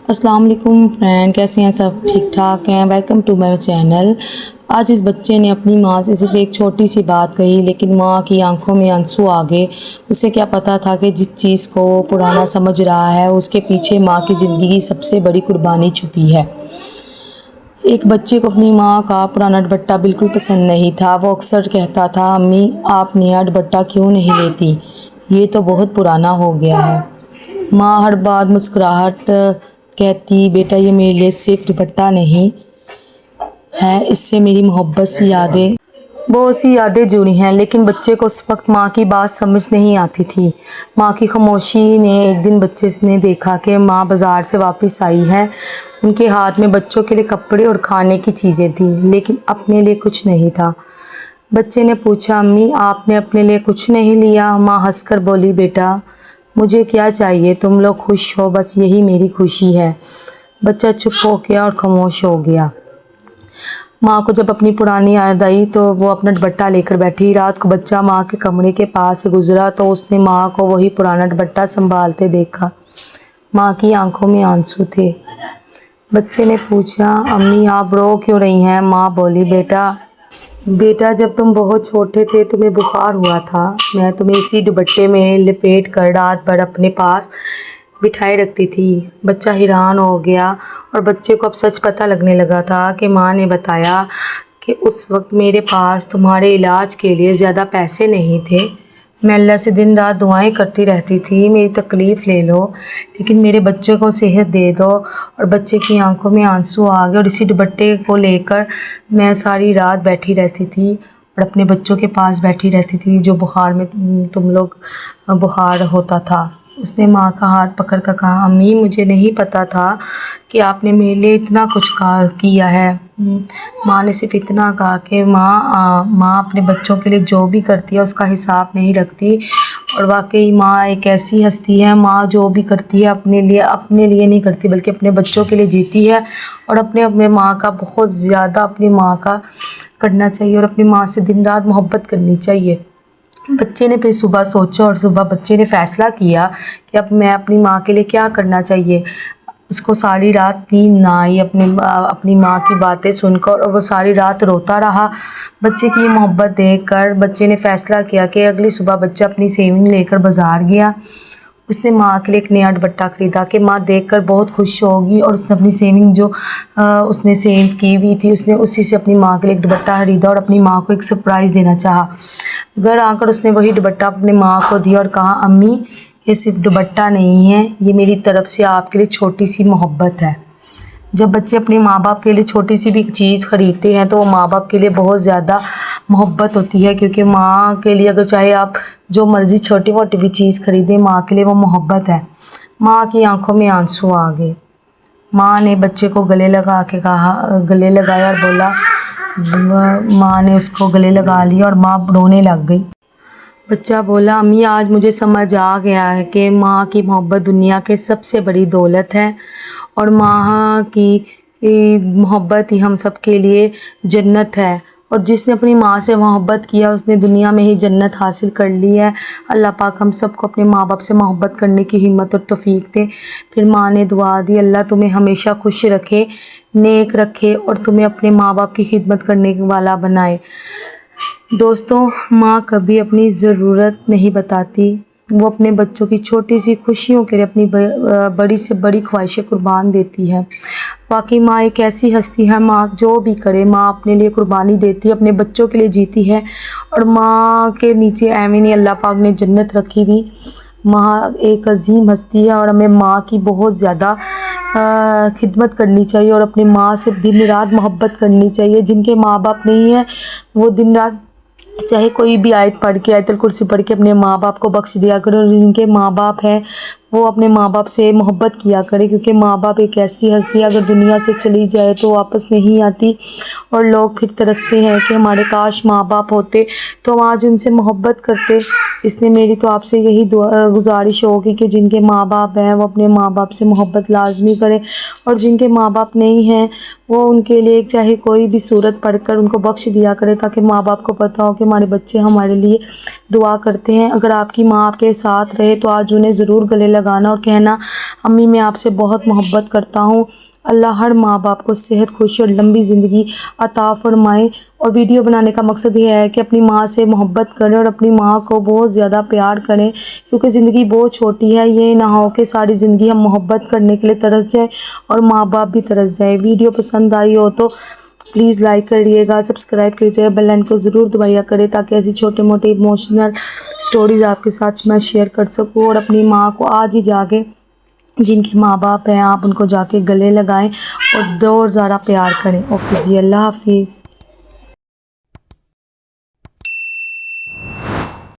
अस्सलाम वालेकुम फ्रेंड, कैसे हैं सब? ठीक ठाक हैं। Welcome to my channel. आज इस बच्चे ने अपनी माँ से सिर्फ एक छोटी सी बात कही, लेकिन माँ की आंखों में आंसू आ गए। उसे क्या पता था कि जिस चीज़ को वो पुराना समझ रहा है उसके पीछे माँ की ज़िंदगी की सबसे बड़ी कुर्बानी छुपी है। एक बच्चे को अपनी माँ का पुराना दुपट्टा बिल्कुल पसंद नहीं था। वो अक्सर कहता था, अम्मी आप नया दुपट्टा क्यों नहीं लेती, ये तो बहुत पुराना हो गया है। माँ हर बात मुस्कुराहट कहती, बेटा ये मेरे लिए सिर्फ दुपट्टा नहीं है, इससे मेरी मोहब्बत सी यादें, बहुत सी यादें जुड़ी हैं। लेकिन बच्चे को उस वक्त माँ की बात समझ नहीं आती थी। माँ की खामोशी ने एक दिन बच्चे ने देखा कि माँ बाज़ार से वापस आई है। उनके हाथ में बच्चों के लिए कपड़े और खाने की चीज़ें थी, लेकिन अपने लिए कुछ नहीं था। बच्चे ने पूछा, अम्मी आपने अपने लिए कुछ नहीं लिया? माँ हंसकर बोली, बेटा मुझे क्या चाहिए, तुम लोग खुश हो, बस यही मेरी खुशी है। बच्चा चुप हो गया और खामोश हो गया। माँ को जब अपनी पुरानी याद आई तो वो अपना दुपट्टा लेकर बैठी। रात को बच्चा माँ के कमरे के पास से गुजरा तो उसने माँ को वही पुराना दुपट्टा संभालते देखा। माँ की आंखों में आंसू थे। बच्चे ने पूछा, अम्मी आप रो क्यों रही हैं? माँ बोली, बेटा जब तुम बहुत छोटे थे तुम्हें बुखार हुआ था, मैं तुम्हें इसी दुपट्टे में लपेट कर रात भर अपने पास बिठाए रखती थी। बच्चा हैरान हो गया और बच्चे को अब सच पता लगने लगा था कि माँ ने बताया कि उस वक्त मेरे पास तुम्हारे इलाज के लिए ज़्यादा पैसे नहीं थे। मैं अल्लाह से दिन रात दुआएं करती रहती थी, मेरी तकलीफ़ ले लो लेकिन मेरे बच्चे को सेहत दे दो। और बच्चे की आंखों में आंसू आ गए और इसी दुपट्टे को लेकर मैं सारी रात बैठी रहती थी और अपने बच्चों के पास बैठी रहती थी जो बुखार में तुम लोग बुखार होता था। उसने माँ का हाथ पकड़ कर कहा, अम्मी मुझे नहीं पता था कि आपने मेरे लिए इतना कुछ किया है। माँ ने सिर्फ इतना कहा कि माँ अपने बच्चों के लिए जो भी करती है उसका हिसाब नहीं रखती। और वाकई माँ एक ऐसी हस्ती है, माँ जो भी करती है अपने लिए नहीं करती बल्कि अपने बच्चों के लिए जीती है। और अपने माँ का बहुत ज़्यादा अपनी माँ का करना चाहिए और अपनी माँ से दिन रात मोहब्बत करनी चाहिए। बच्चे ने फिर सुबह सोचा और सुबह बच्चे ने फ़ैसला किया कि अब मैं अपनी माँ के लिए क्या करना चाहिए। उसको सारी रात नींद ना आई अपनी माँ की बातें सुनकर और वो सारी रात रोता रहा। बच्चे की मोहब्बत देखकर बच्चे ने फ़ैसला किया कि अगली सुबह बच्चा अपनी सेविंग लेकर बाज़ार गया। उसने माँ के लिए एक नया दुपट्टा ख़रीदा कि माँ देखकर बहुत खुश होगी। और उसने अपनी सेविंग जो उसने सेव की हुई थी उसने उसी से अपनी माँ के लिए एक दुपट्टा ख़रीदा और अपनी माँ को एक सरप्राइज़ देना चाहा। घर आकर उसने वही दुपट्टा अपनी माँ को दिया और कहा, अम्मी ये सिर्फ दुपट्टा नहीं है, ये मेरी तरफ से आपके लिए छोटी सी मोहब्बत है। जब बच्चे अपने माँ बाप के लिए छोटी सी भी चीज़ ख़रीदते हैं तो वो माँ बाप के लिए बहुत ज़्यादा मोहब्बत होती है, क्योंकि माँ के लिए अगर चाहे आप जो मर्ज़ी छोटी मोटी भी चीज़ ख़रीदें, माँ के लिए वो मोहब्बत है। माँ की आंखों में आंसू आ गए। माँ ने बच्चे को गले लगाया और बोला, माँ ने उसको गले लगा लिया और माँ रोने लग गई। बच्चा बोला, अम्मी आज मुझे समझ आ गया है कि माँ की मोहब्बत दुनिया की सबसे बड़ी दौलत है और माँ की मोहब्बत ही हम सब के लिए जन्नत है। और जिसने अपनी माँ से मोहब्बत किया उसने दुनिया में ही जन्नत हासिल कर ली है। अल्लाह पाक हम सबको अपने माँ बाप से मोहब्बत करने की हिम्मत और तौफीक दे। फिर माँ ने दुआ दी, अल्लाह तुम्हें हमेशा खुश रखे, नेक रखे और तुम्हें अपने माँ बाप की खिदमत करने वाला बनाए। दोस्तों, माँ कभी अपनी ज़रूरत नहीं बताती, वो अपने बच्चों की छोटी सी खुशियों के लिए अपनी बड़ी से बड़ी ख्वाहिशें कुर्बान देती है। वाकई माँ एक ऐसी हस्ती है, माँ जो भी करे माँ अपने लिए कुर्बानी देती है, अपने बच्चों के लिए जीती है। और माँ के नीचे ऐमीन अल्लाह पाक ने जन्नत रखी हुई। माँ एक अजीम हस्ती है और हमें माँ की बहुत ज़्यादा खिदमत करनी चाहिए और अपनी माँ से दिन रात मोहब्बत करनी चाहिए। जिनके माँ बाप नहीं है वो दिन रात चाहे कोई भी आयत पढ़ के, आयतुल कुर्सी पढ़ के अपने माँ बाप को बख्श दिया करें। और जिनके माँ बाप हैं वो अपने माँ बाप से मोहब्बत किया करें, क्योंकि माँ बाप एक ऐसी हस्ती है अगर दुनिया से चली जाए तो वापस नहीं आती। और लोग फिर तरसते हैं कि हमारे काश माँ बाप होते तो हम आज उनसे मोहब्बत करते। इसलिए मेरी तो आपसे यही गुजारिश होगी कि जिनके माँ बाप हैं वो अपने माँ बाप से मोहब्बत लाजमी करें और जिनके माँ बाप नहीं हैं वो उनके लिए चाहे कोई भी सूरत पढ़कर उनको बख्श दिया करे, ताकि माँ बाप को पता हो कि हमारे बच्चे हमारे लिए दुआ करते हैं। अगर आपकी माँ आपके साथ रहे तो आज उन्हें ज़रूर गले لگانا اور کہنا امی میں آپ سے بہت محبت کرتا ہوں۔ اللہ ہر ماں باپ کو صحت، خوشی اور لمبی زندگی عطا فرمائے۔ اور ویڈیو بنانے کا مقصد یہ ہے کہ اپنی ماں سے محبت کریں اور اپنی ماں کو بہت زیادہ پیار کریں، کیونکہ زندگی بہت چھوٹی ہے۔ یہ نہ ہو کہ ساری زندگی ہم محبت کرنے کے لیے ترس جائیں اور ماں باپ بھی ترس جائیں۔ ویڈیو پسند آئی ہو تو پلیز لائک کریے گا، سبسکرائب کریے گا، بیل آئکن کو ضرور دبایا کریں تاکہ ایسی چھوٹے موٹے ایموشنل سٹوریز آپ کے ساتھ میں شیئر کر سکوں۔ اور اپنی ماں کو آج ہی جا کے، جن کے ماں باپ ہیں، آپ ان کو جا کے گلے لگائیں اور زیادہ پیار کریں۔ اوکے جی، اللہ حافظ۔